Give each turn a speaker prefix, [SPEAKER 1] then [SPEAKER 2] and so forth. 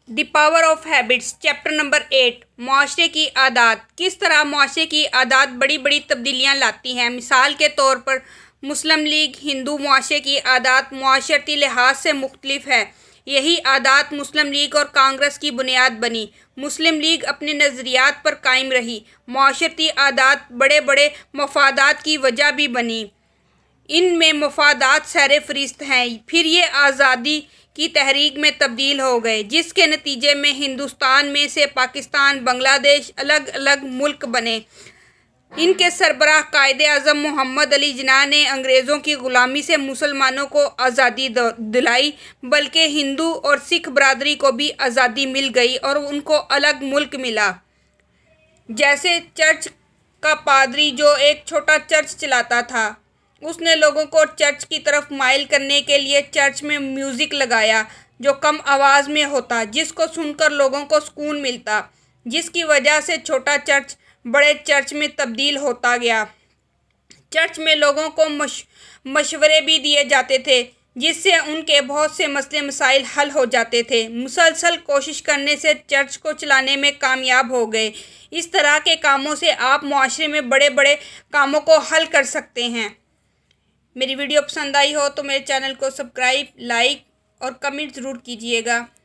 [SPEAKER 1] The power of habits chapter number 8 معاشرے کی عادات کس طرح معاشرے کی عادات بڑی بڑی تبدیلیاں لاتی ہیں۔ مثال کے طور پر مسلم لیگ ہندو معاشرے کی عادات معاشرتی لحاظ سے مختلف ہے۔ یہی عادات مسلم لیگ اور کانگریس کی بنیاد بنی۔ مسلم لیگ اپنے نظریات پر قائم رہی۔ معاشرتی عادات بڑے بڑے مفادات کی وجہ بھی بنی۔ ان میں مفادات سر فہرست ہیں۔ پھر یہ آزادی کی تحریک میں تبدیل ہو گئے، جس کے نتیجے میں ہندوستان میں سے پاکستان، بنگلہ دیش الگ الگ ملک بنے۔ ان کے سربراہ قائد اعظم محمد علی جناح نے انگریزوں کی غلامی سے مسلمانوں کو آزادی دلائی، بلکہ ہندو اور سکھ برادری کو بھی آزادی مل گئی اور ان کو الگ ملک ملا۔ جیسے چرچ کا پادری جو ایک چھوٹا چرچ چلاتا تھا، اس نے لوگوں کو چرچ کی طرف مائل کرنے کے لیے چرچ میں میوزک لگایا جو کم آواز میں ہوتا، جس کو سن کر لوگوں کو سکون ملتا، جس کی وجہ سے چھوٹا چرچ بڑے چرچ میں تبدیل ہوتا گیا۔ چرچ میں لوگوں کو مشورے بھی دیے جاتے تھے، جس سے ان کے بہت سے مسئلے مسائل حل ہو جاتے تھے۔ مسلسل کوشش کرنے سے چرچ کو چلانے میں کامیاب ہو گئے۔ اس طرح کے کاموں سے آپ معاشرے میں بڑے بڑے کاموں کو حل کر سکتے ہیں۔ میری ویڈیو پسند آئی ہو تو میرے چینل کو سبسکرائب، لائک اور کمنٹ ضرور کیجیے گا۔